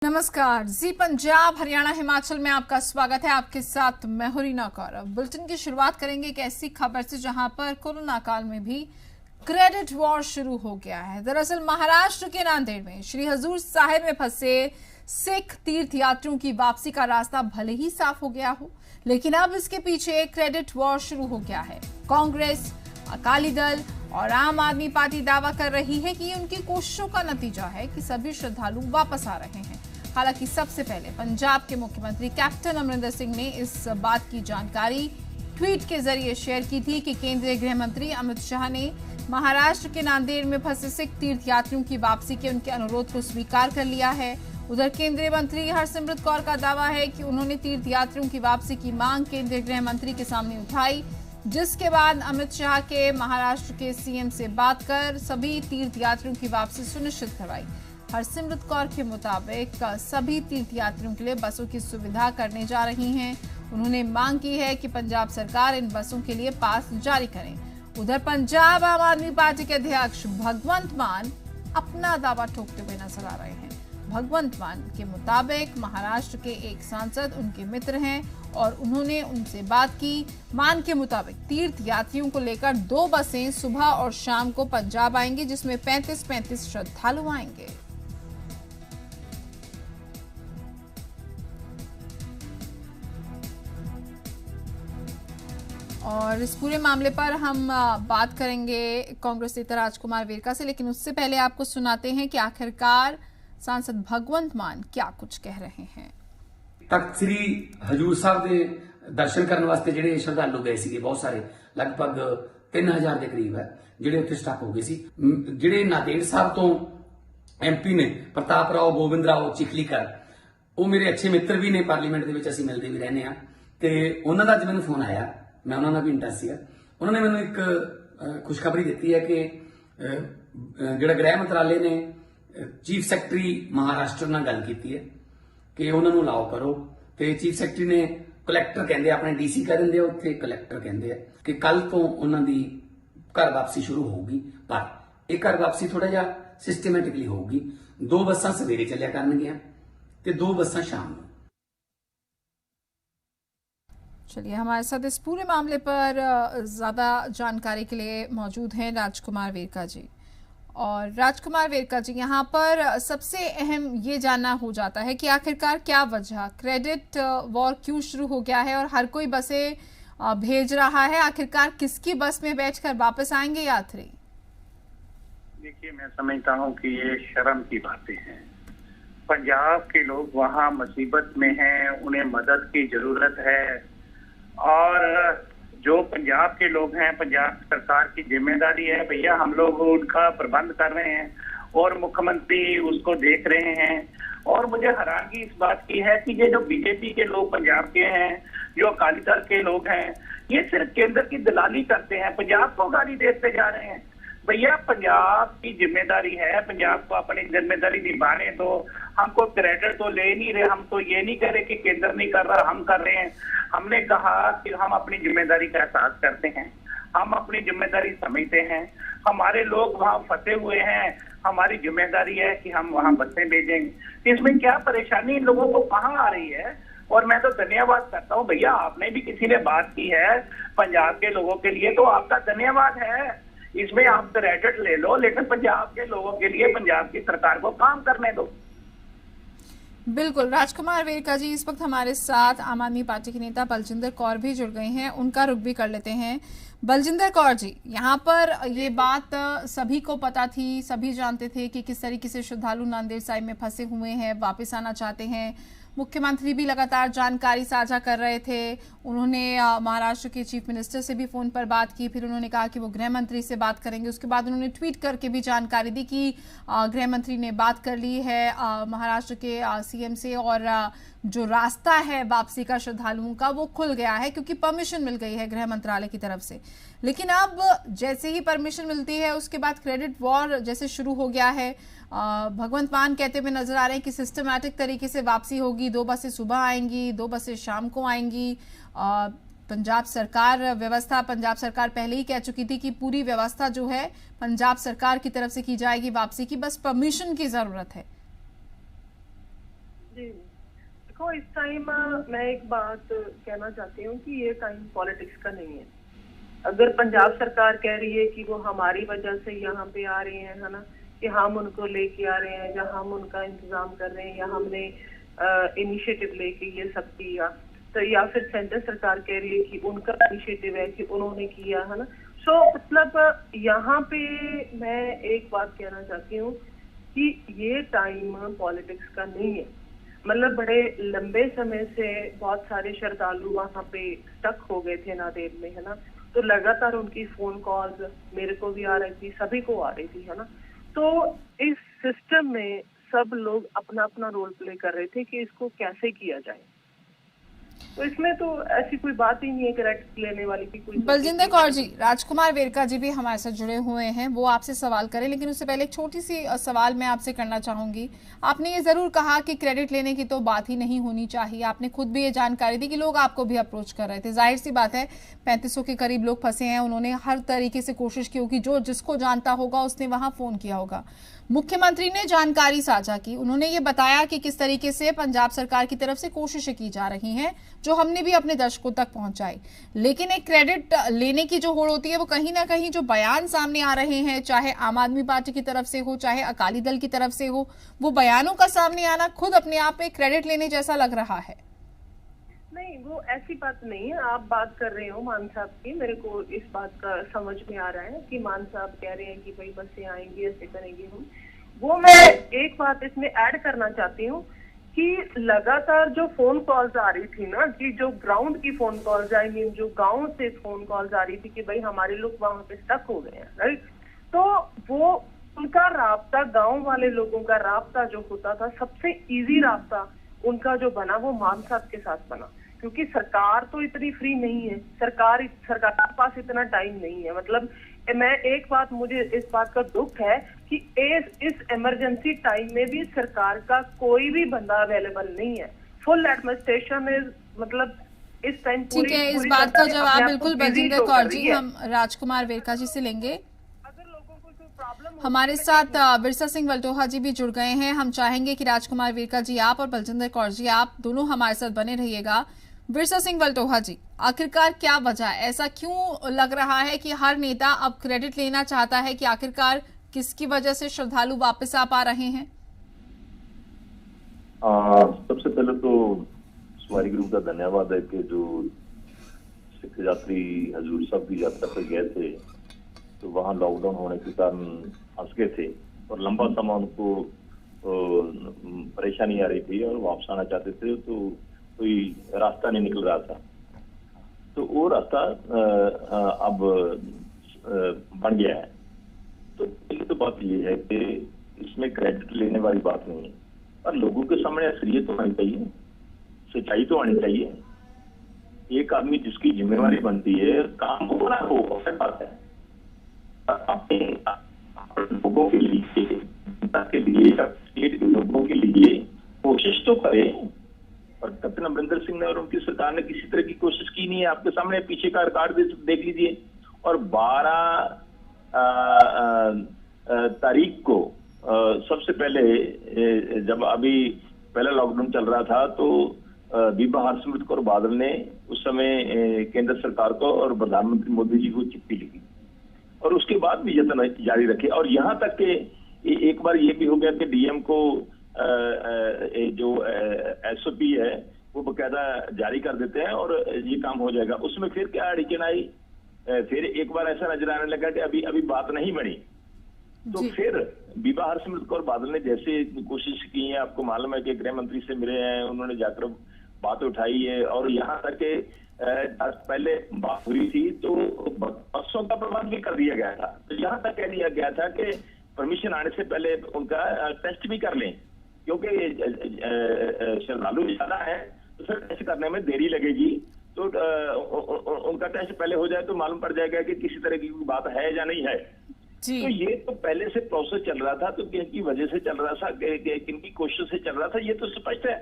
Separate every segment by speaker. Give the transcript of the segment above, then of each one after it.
Speaker 1: नमस्कार जी। पंजाब, हरियाणा, हिमाचल में आपका स्वागत है। आपके साथ मैं हूं रीना कौरव। बुलेटिन की शुरुआत करेंगे एक ऐसी खबर से जहां पर कोरोना काल में भी क्रेडिट वॉर शुरू हो गया है। दरअसल महाराष्ट्र के नांदेड़ में श्री हजूर साहिब में फंसे सिख तीर्थयात्रियों की वापसी का रास्ता भले ही साफ हो गया हो, लेकिन अब इसके पीछे क्रेडिट वॉर शुरू हो गया है। कांग्रेस, अकाली दल और आम आदमी पार्टी दावा कर रही है कि ये उनकी कोशिशों का नतीजा है कि सभी श्रद्धालु वापस आ रहे हैं। हालांकि सबसे पहले पंजाब के मुख्यमंत्री कैप्टन अमरिंदर सिंह ने इस बात की जानकारी ट्वीट के जरिए शेयर की थी कि केंद्रीय गृह मंत्री अमित शाह ने महाराष्ट्र के नांदेड़ में फंसे सिख तीर्थयात्रियों की वापसी के उनके अनुरोध को स्वीकार कर लिया है। उधर केंद्रीय मंत्री हरसिमरत कौर का दावा है कि उन्होंने तीर्थयात्रियों की वापसी की मांग केंद्रीय गृह मंत्री के सामने उठाई, जिसके बाद अमित शाह के महाराष्ट्र के सीएम से बात कर सभी तीर्थयात्रियों की वापसी सुनिश्चित करवाई। हरसिमरत कौर के मुताबिक सभी तीर्थयात्रियों के लिए बसों की सुविधा करने जा रही हैं। उन्होंने मांग की है कि पंजाब सरकार इन बसों के लिए पास जारी करे। उधर पंजाब आम आदमी पार्टी के अध्यक्ष भगवंत मान अपना दावा ठोकते हुए नजर आ रहे हैं। भगवंत मान के मुताबिक महाराष्ट्र के एक सांसद उनके मित्र हैं और उन्होंने उनसे बात की। मान के मुताबिक तीर्थ यात्रियों को लेकर 2 बसें सुबह और शाम को पंजाब आएंगी, जिसमें 35-35 श्रद्धालु आएंगे। और इस पूरे मामले पर हम बात करेंगे कांग्रेस नेता राजकुमार वेरका से, लेकिन उससे पहले आपको सुनाते हैं कि आखिरकार सांसद भगवंत मान क्या कुछ कह रहे हैं।
Speaker 2: तख्त श्री हजूर साहब के दर्शन करने वास्ते ਜਿਹੜੇ ਸ਼ਰਧਾਲੂ ਗਏ ਸੀਗੇ ਬਹੁਤ ਸਾਰੇ, ਲਗਭਗ 3000 ਦੇ ਕਰੀਬ ਹੈ ਜਿਹੜੇ ਉੱਥੇ ਸਟਕ ਹੋ ਗਏ ਸੀ। ਜਿਹੜੇ ਨਾਂਦੇੜ ਸਾਹਿਬ ਤੋਂ ਐਮਪੀ ਨੇ ਪ੍ਰਤਾਪ ਰਾਓ ਗੋਬਿੰਦ ਰਾਓ ਚਿਖਲੀਕਰ, ਉਹ ਮੇਰੇ ਅੱਛੇ ਮਿੱਤਰ ਵੀ ਨੇ, ਪਾਰਲੀਮੈਂਟ ਦੇ ਵਿੱਚ ਅਸੀਂ ਮਿਲਦੇ ਵੀ ਰਹਿੰਦੇ ਆ ਤੇ ਉਹਨਾਂ ਦਾ ਅੱਜ ਮੈਨੂੰ ਫੋਨ ਆਇਆ, ਮੈਂ ਉਹਨਾਂ ਨਾਲ ਵੀ ਇੰਟਰੈਸਟ ਸੀਗਾ। ਉਹਨਾਂ ਨੇ ਮੈਨੂੰ ਇੱਕ ਖੁਸ਼ਖਬਰੀ ਦਿੱਤੀ ਹੈ ਕਿ ਜਿਹੜਾ ਗ੍ਰਹਿ ਮੰਤਰਾਲੇ ਨੇ चीफ सैकटरी महाराष्ट्र ਨਾਲ ਗੱਲ ਕੀਤੀ ਹੈ ਕਿ ਉਹਨਾਂ ਨੂੰ ਅਲਾਓ ਕਰੋ ਤੇ ਚੀਫ ਸੈਕਟਰੀ ਨੇ ਕਲੈਕਟਰ ਕਹਿੰਦੇ ਆਪਣੇ ਡੀਸੀ ਕਹਿ ਦਿੰਦੇ ਆ, ਉੱਥੇ ਕਲੈਕਟਰ ਕਹਿੰਦੇ ਆ ਕਿ ਕੱਲ ਤੋਂ ਉਹਨਾਂ ਦੀ ਘਰ ਵਾਪਸੀ ਸ਼ੁਰੂ ਹੋਊਗੀ। ਪਰ ਇਹ ਘਰ ਵਾਪਸੀ ਥੋੜਾ ਜਿਹਾ ਸਿਸਟਮੈਟਿਕਲੀ ਹੋਊਗੀ। 2 ਬੱਸਾਂ ਸਵੇਰੇ ਚੱਲਿਆ ਕਰਨਗੀਆਂ ਤੇ 2 ਬੱਸਾਂ शाम ਨੂੰ।
Speaker 1: चलिए, हमारे साथ इस पूरे मामले पर ज्यादा जानकारी के लिए मौजूद हैं राजकुमार वेरका जी। और राजकुमार वेरका जी, यहाँ पर सबसे अहम ये जानना हो जाता है कि आखिरकार क्या वजह, क्रेडिट वॉर क्यों शुरू हो गया है और हर कोई बसें भेज रहा है। आखिरकार किसकी बस में बैठकर वापस आएंगे यात्री?
Speaker 3: देखिए, मैं समझता हूँ कि ये शर्म की बातें हैं। पंजाब के लोग वहाँ मुसीबत में हैं, उन्हें मदद की जरूरत है और जो पंजाब के लोग हैं, पंजाब सरकार की जिम्मेदारी है भैया, हम लोग उनका प्रबंध कर रहे हैं और मुख्यमंत्री उसको देख रहे हैं। और मुझे हैरानगी इस बात की है कि ये जो बीजेपी के लोग पंजाब के हैं, जो अकाली दल के लोग हैं, ये सिर्फ केंद्र की दलाली करते हैं, पंजाब को गाली देते जा रहे हैं। भैया, पंजाब की जिम्मेदारी है, पंजाब को अपनी जिम्मेदारी निभाने तो हमको क्रेडिट तो ले नहीं रहे। हम तो ये नहीं कह रहे कि केंद्र नहीं कर रहा, हम कर रहे हैं। हमने कहा कि हम अपनी जिम्मेदारी का एहसास करते हैं, हम अपनी जिम्मेदारी समझते हैं, हमारे लोग वहाँ फंसे हुए हैं, हमारी जिम्मेदारी है कि हम वहाँ बसें भेजेंगे। इसमें क्या परेशानी इन लोगों को कहाँ आ रही है? और मैं तो धन्यवाद करता हूँ भैया, आपने भी किसी ने बात की है पंजाब के लोगों के लिए, तो आपका धन्यवाद है। इसमें आप क्रेडिट ले लो, लेकिन पंजाब के लोगों के लिए पंजाब की सरकार को काम करने दो।
Speaker 1: बिल्कुल। राजकुमार वेरका जी, इस वक्त हमारे साथ आम आदमी पार्टी के नेता बलजिंदर कौर भी जुड़ गए हैं, उनका रुख भी कर लेते हैं। बलजिंदर कौर जी, यहाँ पर ये बात सभी को पता थी, सभी जानते थे कि किस तरीके से श्रद्धालु नांदेड़ साहिब में फंसे हुए हैं, वापस आना चाहते हैं। मुख्यमंत्री भी लगातार जानकारी साझा कर रहे थे। उन्होंने महाराष्ट्र के चीफ मिनिस्टर से भी फोन पर बात की, फिर उन्होंने कहा कि वो गृह मंत्री से बात करेंगे। उसके बाद उन्होंने ट्वीट करके भी जानकारी दी कि गृह मंत्री ने बात कर ली है महाराष्ट्र के सीएम से और जो रास्ता है वापसी का श्रद्धालुओं का वो खुल गया है, क्योंकि परमिशन मिल गई है गृह मंत्रालय की तरफ से। लेकिन अब जैसे ही परमिशन मिलती है उसके बाद क्रेडिट वॉर जैसे शुरू हो गया है। भगवंत मान कहते हुए नजर आ रहे हैं कि सिस्टमैटिक तरीके से वापसी होगी, 2 बसें सुबह आएंगी, 2 बसें शाम को आएंगी। पंजाब सरकार पहले ही कह चुकी थी कि पूरी व्यवस्था जो है पंजाब सरकार की तरफ से की जाएगी वापसी की, बस परमिशन की जरूरत है।
Speaker 4: जी देखो, इस टाइम मैं एक बात कहना चाहती हूँ कि ये टाइम पॉलिटिक्स का नहीं है। अगर पंजाब सरकार कह रही है कि वो हमारी वजह से यहाँ पे आ रहे हैं, है ना, कि हम उनको लेके आ रहे हैं या हम उनका इंतजाम कर रहे हैं या हमने इनिशिएटिव लेके ये सब किया, तो या फिर सेंटर सरकार कह रही है कि उनका इनिशिएटिव है कि उन्होंने किया, है ना। सो मतलब यहाँ पे मैं एक बात कहना चाहती हूँ कि ये टाइम पॉलिटिक्स का नहीं है। मतलब बड़े लंबे समय से बहुत सारे श्रद्धालु वहाँ पे स्टक हो गए थे नांदेड़ में, है ना, तो लगातार उनकी फोन कॉल्स मेरे को भी आ रही थी, सभी को आ रही थी, है ना। तो इस सिस्टम में सब लोग अपना अपना रोल प्ले कर रहे थे कि इसको कैसे किया जाए। तो इसमें तो ऐसी कोई बात ही नहीं है क्रेडिट लेने वाली की कोई।
Speaker 1: बलजिंदर कौर जी, राजकुमार वेरका जी भी हमारे साथ जुड़े हुए हैं, वो आपसे सवाल करें, लेकिन उससे पहले एक छोटी सी सवाल मैं आपसे करना चाहूंगी। आपने ये जरूर कहा कि क्रेडिट लेने की तो बात ही नहीं होनी चाहिए, आपने खुद भी ये जानकारी दी कि लोग आपको भी अप्रोच कर रहे थे। जाहिर सी बात है 3500 के करीब लोग फंसे हैं, उन्होंने हर तरीके से कोशिश की होगी, जो जिसको जानता होगा उसने वहां फोन किया होगा। मुख्यमंत्री ने जानकारी साझा की, उन्होंने ये बताया कि किस तरीके से पंजाब सरकार की तरफ से कोशिशें की जा रही हैं, जो हमने भी अपने दर्शकों तक पहुंचाई। लेकिन एक क्रेडिट लेने की जो होड़ होती है, वो कहीं ना कहीं जो बयान सामने आ रहे हैं, चाहे आम आदमी पार्टी की तरफ से हो, चाहे अकाली दल की तरफ से हो, वो बयानों का सामने आना खुद अपने आप में क्रेडिट लेने जैसा लग रहा है।
Speaker 4: नहीं, वो ऐसी बात नहीं है। आप बात कर रहे हो मान साहब की, मेरे को इस बात का समझ में आ रहा है कि मान साहब कह रहे हैं कि भाई बसें आएंगी, ऐसे करेंगे हम। वो मैं एक बात इसमें ऐड करना चाहती हूँ कि लगातार जो फोन कॉल्स आ रही थी ना, कि जो ग्राउंड की फोन कॉल्स, आई मीन जो गांव से फोन कॉल्स आ रही थी कि भाई हमारे लोग वहां पे स्टक हो गए हैं, राइट। तो वो उनका राब्ता, गांव वाले लोगों का राब्ता जो होता था, सबसे इजी राब्ता उनका जो बना वो मान साहब के साथ बना। क्योंकि सरकार तो इतनी फ्री नहीं है, सरकार के पास इतना टाइम नहीं है। मतलब मैं एक बात, मुझे इस बात का दुख है कि इस इमरजेंसी टाइम में भी सरकार का कोई भी बंदा अवेलेबल नहीं है। फुल एडमिनिस्ट्रेशन इज, मतलब इस टाइम
Speaker 1: ठीक है, इस बात का जवाब बिल्कुल बलजिंदर कौर जी हम राजकुमार वेरका जी से लेंगे। हमारे साथ बिरसा सिंह वल्टोहा जी भी जुड़ गए हैं। हम चाहेंगे कि राजकुमार वेरका जी आप और बलजिंदर कौर जी आप दोनों हमारे साथ बने रहिएगा। बिरसा सिंह वल्टोहा जी, आखिरकार क्या वजह, ऐसा क्यों लग रहा है कि हर नेता अब क्रेडिट लेना चाहता है, कि आखिरकार किसकी वजह से श्रद्धालु वापस आ पा रहे हैं?
Speaker 5: सबसे पहले तो सवारी ग्रुप का धन्यवाद है कि जो सिख यात्री हजूर साहब की यात्रा पर गए थे, तो वहाँ लॉकडाउन होने के कारण फंस गए थे और लंबा समय उनको परेशानी आ रही थी और वापस आना चाहते थे, तो कोई रास्ता नहीं निकल रहा था। तो वो रास्ता अब बन गया है। तो पहली तो बात ये है कि इसमें क्रेडिट लेने वाली बात नहीं है, पर लोगों के सामने असलियत तो आनी चाहिए, सच्चाई तो आनी चाहिए। एक आदमी जिसकी जिम्मेवारी बनती है काम हो ना हो, बात है लोगों के लिए लोगों के लिए कोशिश तो करें। और कैप्टन अमरिंदर सिंह ने और उनकी सरकार ने किसी तरह की कोशिश की नहीं है। आपके सामने पीछे का रिकॉर्ड देख लीजिए। और 12 तारीख को सबसे पहले जब अभी पहला लॉकडाउन चल रहा था, तो बीबा हरसिमरत कौर बादल ने उस समय केंद्र सरकार को और प्रधानमंत्री मोदी जी को चिट्ठी लिखी और उसके बाद भी यत्न जारी रखे। और यहाँ तक के एक बार ये भी हो गया कि डीएम को जो एसओपी है वो बकायदा जारी कर देते हैं और ये काम हो जाएगा। उसमें फिर क्या अड़चन आई, फिर एक बार ऐसा नजर आने लगा कि अभी बात नहीं बनी। तो फिर बीबा हरसिमरत कौर बादल ने जैसे कोशिश की है, आपको मालूम है कि गृह मंत्री से मिले हैं, उन्होंने जाकर बात उठाई है और यहाँ तक के पहले बात हुई थी तो बसों का प्रबंध भी कर दिया गया था। तो यहाँ तक कह दिया गया था कि परमिशन आने से पहले उनका टेस्ट भी कर लें, क्योंकि श्रद्धालु ज्यादा है तो फिर टेस्ट करने में देरी लगेगी। तो उनका टेस्ट पहले हो जाए तो मालूम पड़ जाएगा कि किसी तरह की बात है या नहीं है। तो ये तो पहले से प्रोसेस चल रहा था, तो किनकी वजह से चल रहा था, किनकी कोशिश से चल रहा था, ये तो स्पष्ट है।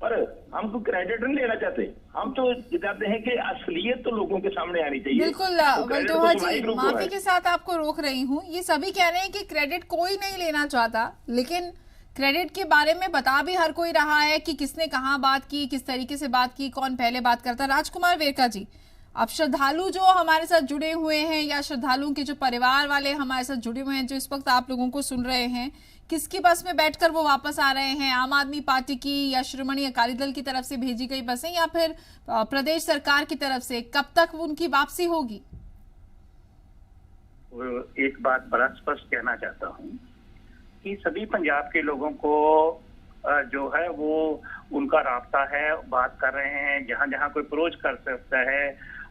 Speaker 5: पर हम तो क्रेडिट नहीं लेना चाहते, हम तो चाहते हैं कि असलियत तो लोगों के सामने आनी चाहिए।
Speaker 1: बिल्कुल वल्टोहा जी, माफी के साथ आपको रोक रही हूँ। ये सभी कह रहे हैं कि क्रेडिट कोई नहीं लेना चाहता, लेकिन क्रेडिट के बारे में बता भी हर कोई रहा है कि किसने कहाँ बात की, किस तरीके से बात की, कौन पहले बात करता। राजकुमार वेरका जी, अब श्रद्धालु जो हमारे साथ जुड़े हुए हैं या श्रद्धालुओं के जो परिवार वाले हमारे साथ जुड़े हुए हैं, जो इस वक्त आप लोगों को सुन रहे हैं, किसकी बस में बैठकर वो वापस आ रहे हैं? आम आदमी पार्टी की या श्रोमणी अकाली दल की तरफ से भेजी गई बसें या फिर प्रदेश सरकार की तरफ से? कब तक उनकी वापसी होगी?
Speaker 3: एक बात बड़ा स्पष्ट कहना चाहता हूँ कि सभी पंजाब के लोगों को जो है वो उनका रास्ता है, बात कर रहे हैं, जहां जहां कोई अप्रोच कर सकता है।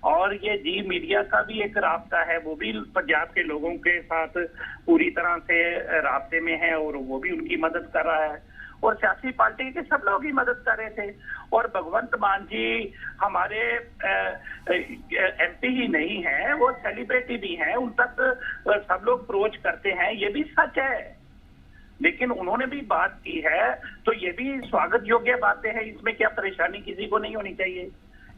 Speaker 3: और ये जी मीडिया का भी एक रास्ता है, वो भी पंजाब के लोगों के साथ पूरी तरह से रास्ते में है और वो भी उनकी मदद कर रहा है। और सियासी पार्टी के सब लोग ही मदद कर रहे थे। और भगवंत मान जी हमारे एमपी ही नहीं है, वो सेलिब्रिटी भी हैं, उन तक सब लोग अप्रोच करते हैं, ये भी सच है। लेकिन उन्होंने भी बात की है तो ये भी स्वागत योग्य बातें हैं, इसमें क्या परेशानी किसी को नहीं होनी चाहिए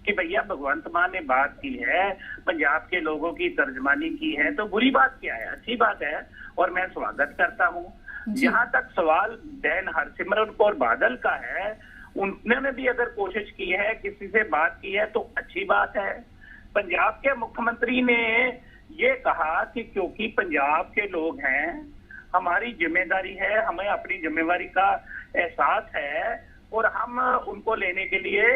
Speaker 3: कि भैया भगवंत मान ने बात की है, पंजाब के लोगों की तर्जमानी की है, तो बुरी बात क्या है? अच्छी बात है और मैं स्वागत करता हूँ। जहां तक सवाल बहन हरसिमरत कौर बादल का है, उन्होंने भी अगर कोशिश की है, किसी से बात की है, तो अच्छी बात है। पंजाब के मुख्यमंत्री ने ये कहा कि क्योंकि पंजाब के लोग हैं, हमारी जिम्मेदारी है, हमें अपनी जिम्मेवारी का एहसास है और हम उनको लेने के लिए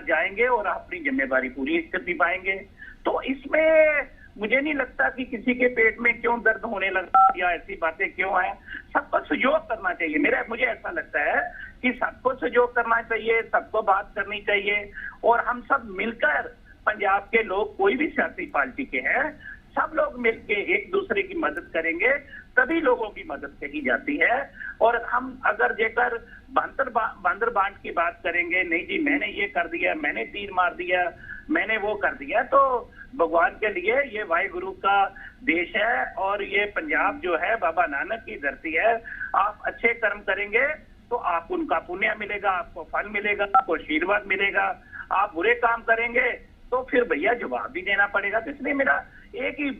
Speaker 3: जाएंगे और अपनी जिम्मेवारी पूरी कर पाएंगे। तो इसमें मुझे नहीं लगता कि किसी के पेट में क्यों दर्द होने लगा या ऐसी बातें क्यों है। सबको सहयोग करना चाहिए। मुझे ऐसा लगता है कि सबको सहयोग करना चाहिए, सबको बात करनी चाहिए और हम सब मिलकर पंजाब के लोग, कोई भी सियासी पार्टी के हैं, सब लोग मिलके एक दूसरे की मदद करेंगे, तभी लोगों की मदद कही जाती है। और हम अगर जेकर बंदर बांट की बात करेंगे, नहीं जी मैंने ये कर दिया, मैंने तीर मार दिया, मैंने वो कर दिया, तो भगवान के लिए ये वाहिगुरु का देश है और ये पंजाब जो है बाबा नानक की धरती है। आप अच्छे कर्म करेंगे तो आप उनका पुण्य मिलेगा, आपको फल मिलेगा, आपको आशीर्वाद मिलेगा। आप बुरे काम करेंगे तो फिर भैया जवाब भी देना पड़ेगा। तो इसलिए मेरा एक ही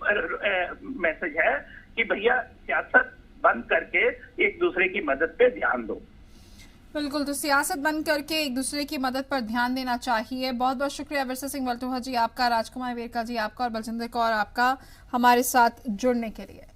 Speaker 3: मैसेज है कि भैया सियासत बंद करके एक दूसरे की मदद पे ध्यान दो।
Speaker 1: बिल्कुल, तो सियासत बंद करके एक दूसरे की मदद पर ध्यान देना चाहिए। बहुत बहुत शुक्रिया विरसा सिंह वल्टोहा जी आपका, राजकुमार वेरका जी आपका और बलजिंदर कौर आपका हमारे साथ जुड़ने के लिए।